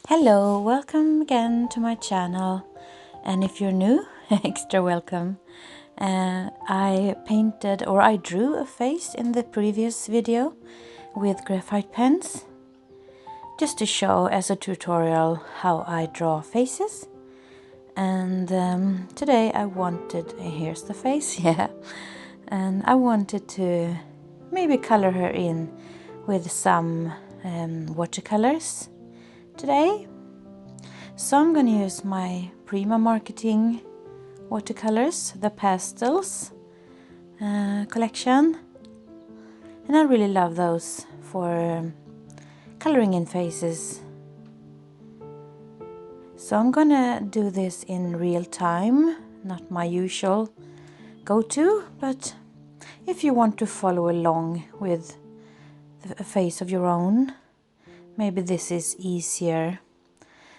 Hello, welcome again to my channel, and if you're new, extra welcome. I drew a face in the previous video with graphite pens, just to show as a tutorial how I draw faces. And today I wanted, here's the face, yeah, and I wanted to maybe color her in with some watercolors today. So I'm going to use my Prima Marketing watercolors, the pastels collection, and I really love those for coloring in faces. So I'm gonna do this in real time, not my usual go-to, but if you want to follow along with a face of your own, maybe this is easier.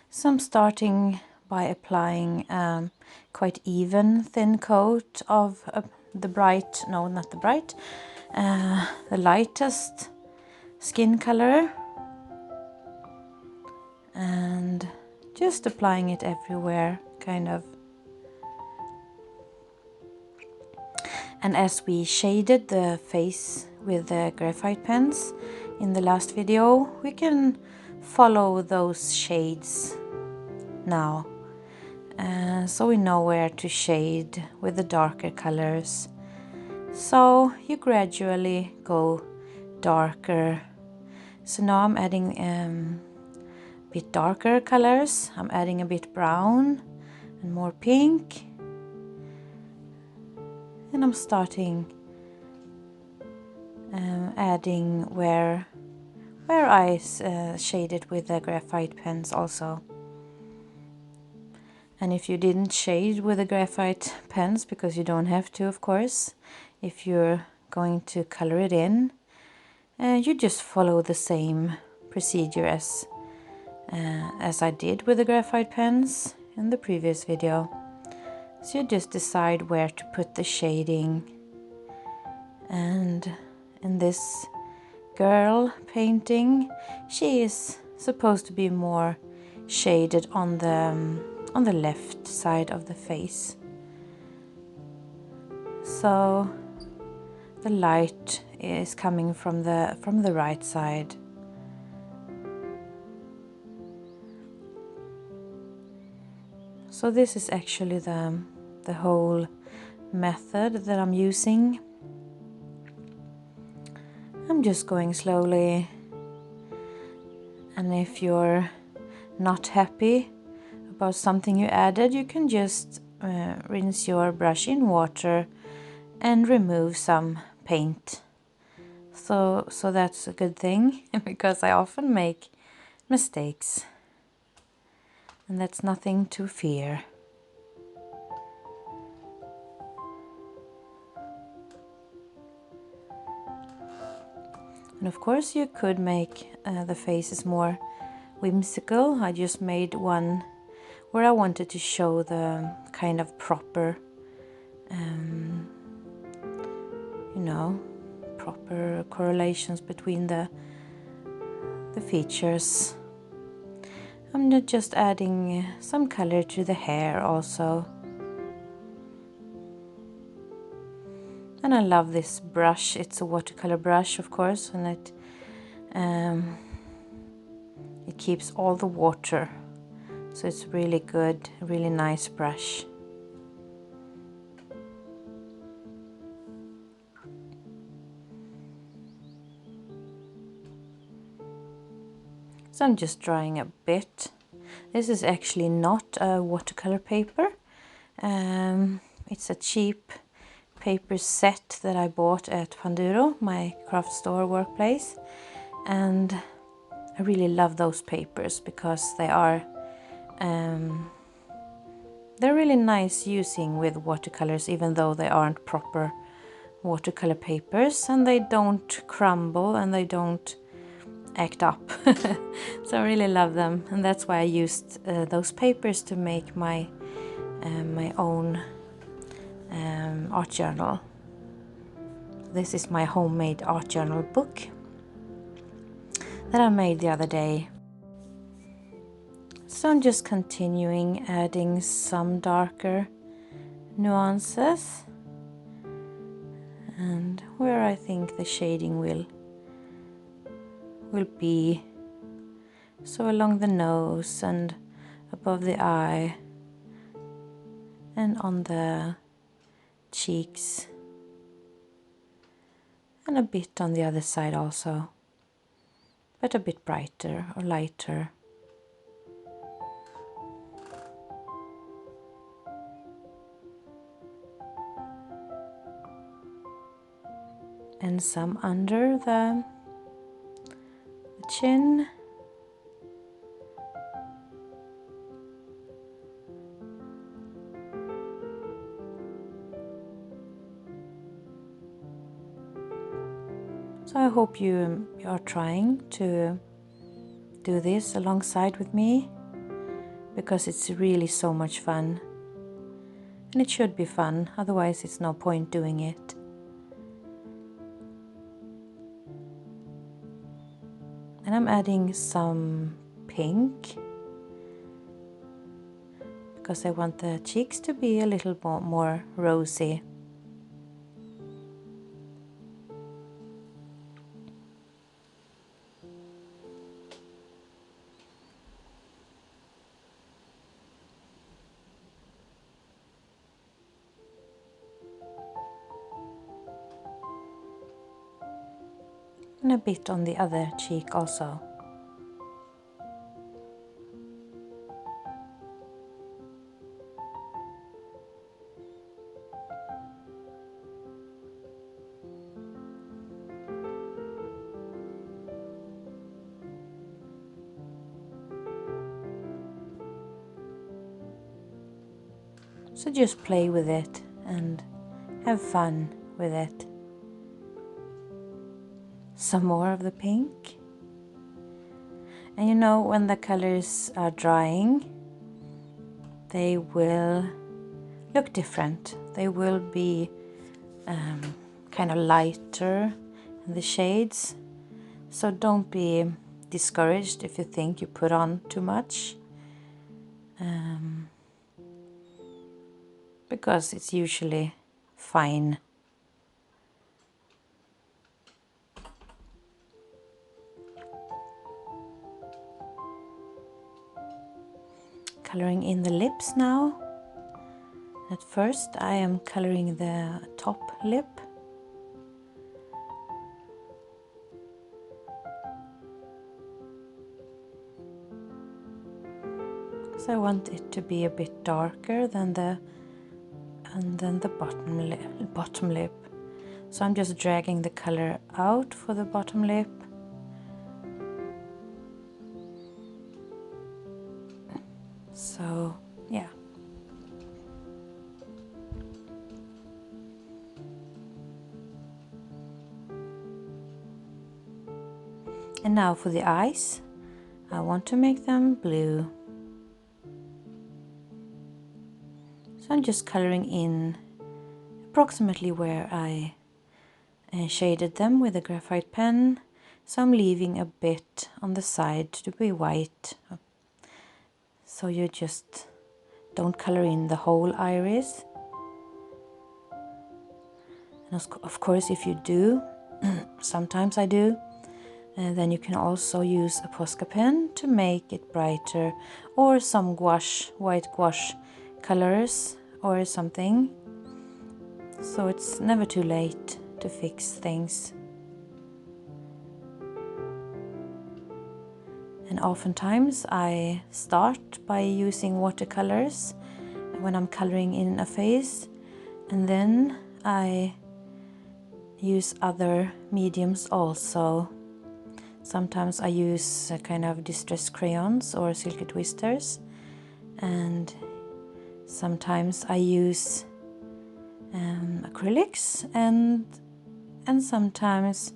So I'm starting by applying quite even thin coat of the lightest skin color, and just applying it everywhere, kind of. And as we shaded the face with the graphite pens in the last video, we can follow those shades now. So we know where to shade with the darker colors. So you gradually go darker. So now I'm adding a bit darker colors. I'm adding a bit brown and more pink. And I'm starting adding where I shaded with the graphite pens also. And if you didn't shade with the graphite pens, because you don't have to, of course, if you're going to color it in, you just follow the same procedure as I did with the graphite pens in the previous video. So you just decide where to put the shading. And in this girl painting, she is supposed to be more shaded on the left side of the face. So the light is coming from the right side. So this is actually the whole method that I'm using. I'm just going slowly, and if you're not happy about something you added, you can just rinse your brush in water and remove some paint. So that's a good thing, because I often make mistakes, and that's nothing to fear. And of course you could make the faces more whimsical. I just made one where I wanted to show the kind of proper, proper correlations between the features. I'm just adding some color to the hair also. And I love this brush. It's a watercolor brush, of course, and it keeps all the water. So it's really good, really nice brush. So I'm just drawing a bit. This is actually not a watercolor paper. It's a cheap paper set that I bought at Panduro, my craft store workplace. And I really love those papers because they are they're really nice using with watercolors, even though they aren't proper watercolor papers, and they don't crumble and they don't act up. So I really love them, and that's why I used those papers to make my own art journal. This is my homemade art journal book that I made the other day. So I'm just continuing adding some darker nuances and where I think the shading will be. So along the nose and above the eye and on the cheeks and a bit on the other side also, but a bit brighter or lighter. And some under the chin. So I hope you are trying to do this alongside with me, because it's really so much fun. And it should be fun, otherwise it's no point doing it. And I'm adding some pink because I want the cheeks to be a little more rosy. And a bit on the other cheek also. So just play with it and have fun with it. Some more of the pink. And you know, when the colors are drying, they will look different. They will be kind of lighter in the shades. So don't be discouraged if you think you put on too much. Because it's usually fine. Coloring in the lips now. At first I am coloring the top lip. Because I want it to be a bit darker than the bottom lip. So I'm just dragging the color out for the bottom lip. So yeah. And now for the eyes, I want to make them blue. So I'm just coloring in approximately where I shaded them with a graphite pen. So I'm leaving a bit on the side to be white. So you just don't color in the whole iris. And of course, if you do, sometimes I do, then you can also use a Posca pen to make it brighter, or some gouache, white gouache colors or something. So it's never too late to fix things. And oftentimes I start by using watercolors when I'm coloring in a face, and then I use other mediums also. Sometimes I use kind of distressed crayons or silky twisters, and sometimes I use acrylics, and sometimes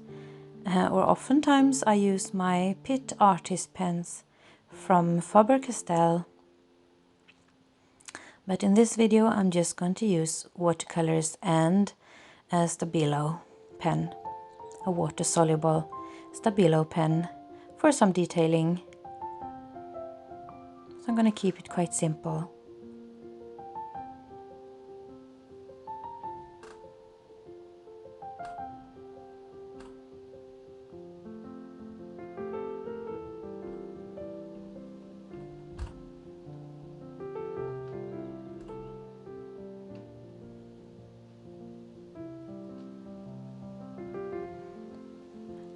or oftentimes I use my Pitt Artist pens from Faber-Castell. But in this video I'm just going to use watercolors and a Stabilo pen, a water-soluble Stabilo pen for some detailing. I'm going to keep it quite simple.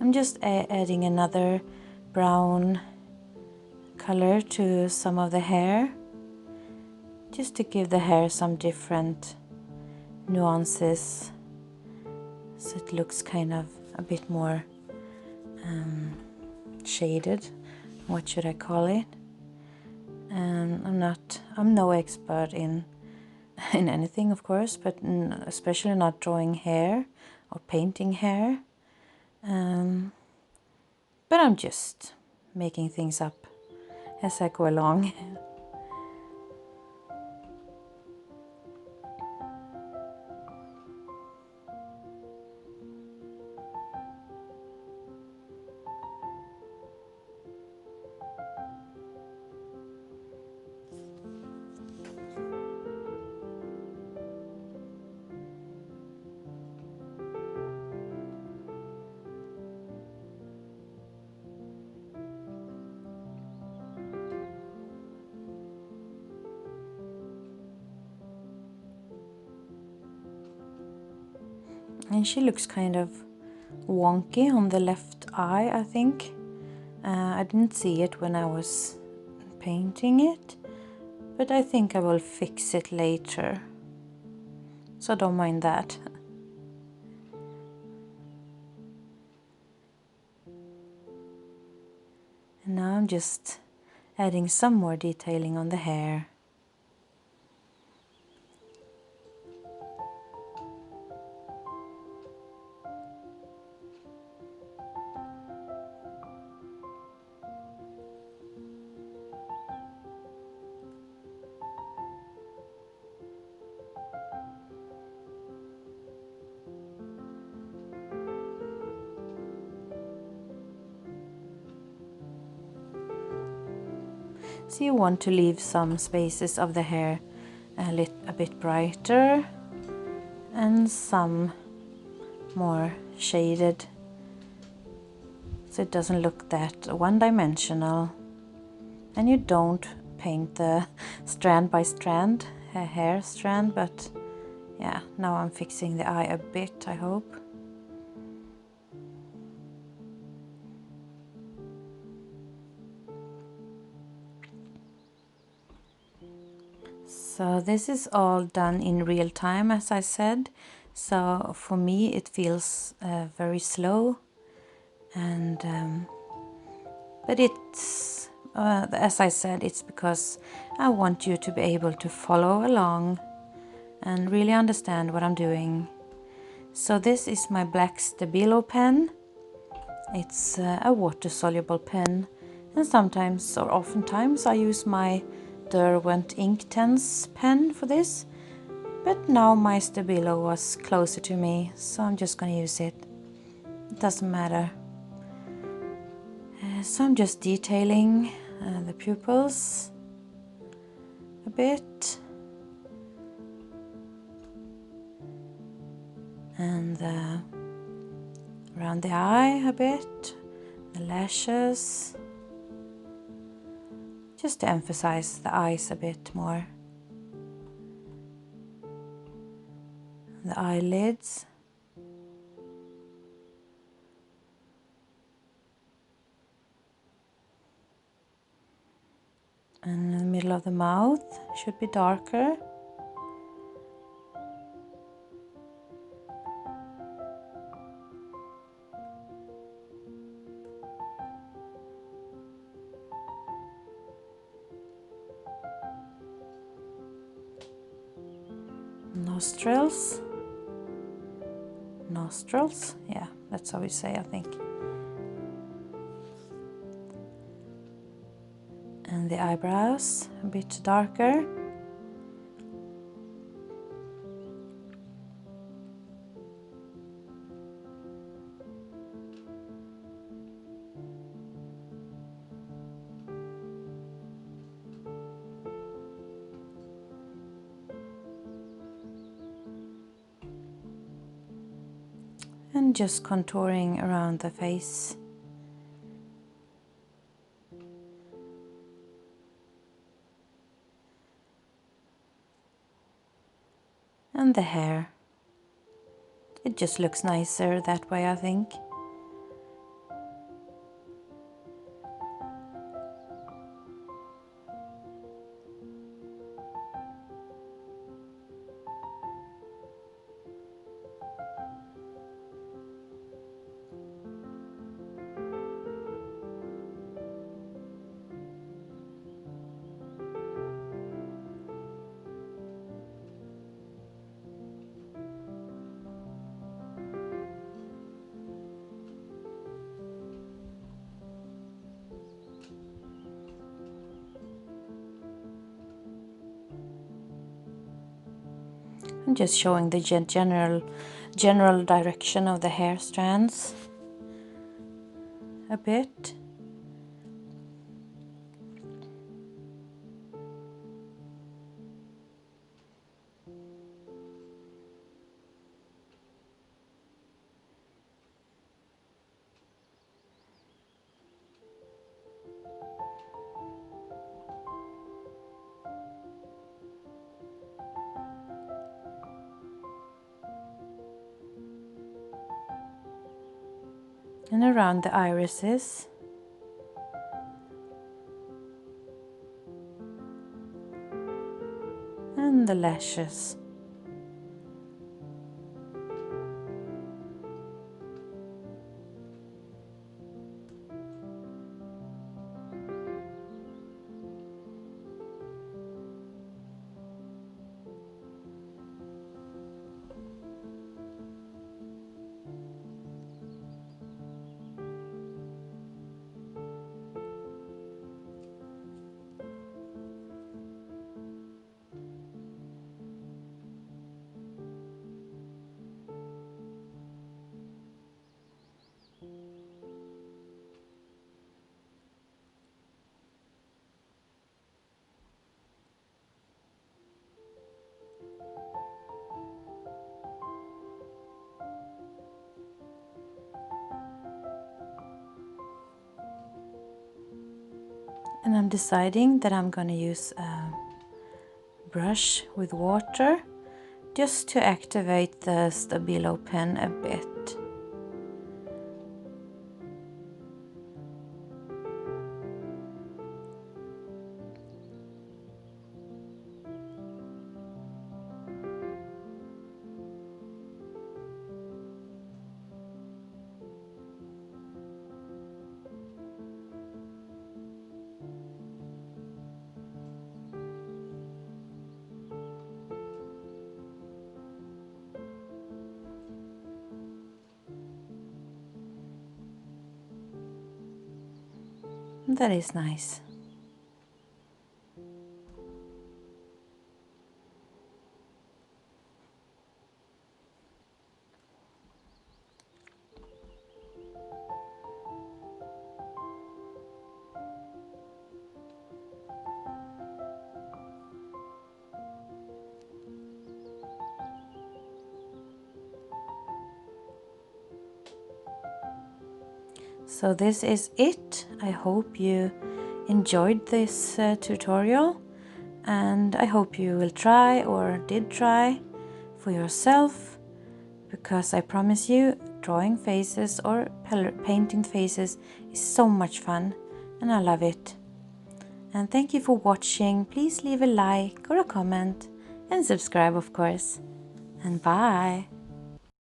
I'm just adding another brown color to some of the hair, just to give the hair some different nuances, so it looks kind of a bit more shaded. What should I call it? I'm no expert in anything, of course, but especially not drawing hair or painting hair. But I'm just making things up as I go along. And she looks kind of wonky on the left eye, I think. I didn't see it when I was painting it, but I think I will fix it later. So don't mind that. And now I'm just adding some more detailing on the hair. So you want to leave some spaces of the hair a bit brighter and some more shaded, so it doesn't look that one-dimensional. And you don't paint the strand by strand, a hair strand, but yeah, now I'm fixing the eye a bit, I hope. So this is all done in real time, as I said. So for me it feels very slow, and but it's as I said, it's because I want you to be able to follow along and really understand what I'm doing. So this is my black Stabilo pen. It's a water-soluble pen, and sometimes or oftentimes I use my Derwent Inktense pen for this, but now my Stabilo was closer to me, so I'm just going to use it. It doesn't matter. So I'm just detailing the pupils a bit, and around the eye a bit, the lashes, just to emphasize the eyes a bit more, the eyelids. And in the middle of the mouth should be darker. Nostrils. Nostrils, yeah, that's how we say, I think. And the eyebrows a bit darker. and just contouring around the face. And the hair. It just looks nicer that way, I think. I'm just showing the general direction of the hair strands a bit. And around the irises. And the lashes. And I'm deciding that I'm going to use a brush with water just to activate the Stabilo pen a bit. That is nice. So this is it. I hope you enjoyed this tutorial, and I hope you will try or did try for yourself, because I promise you, drawing faces or painting faces is so much fun and I love it. And thank you for watching. Please leave a like or a comment and subscribe, of course. And bye!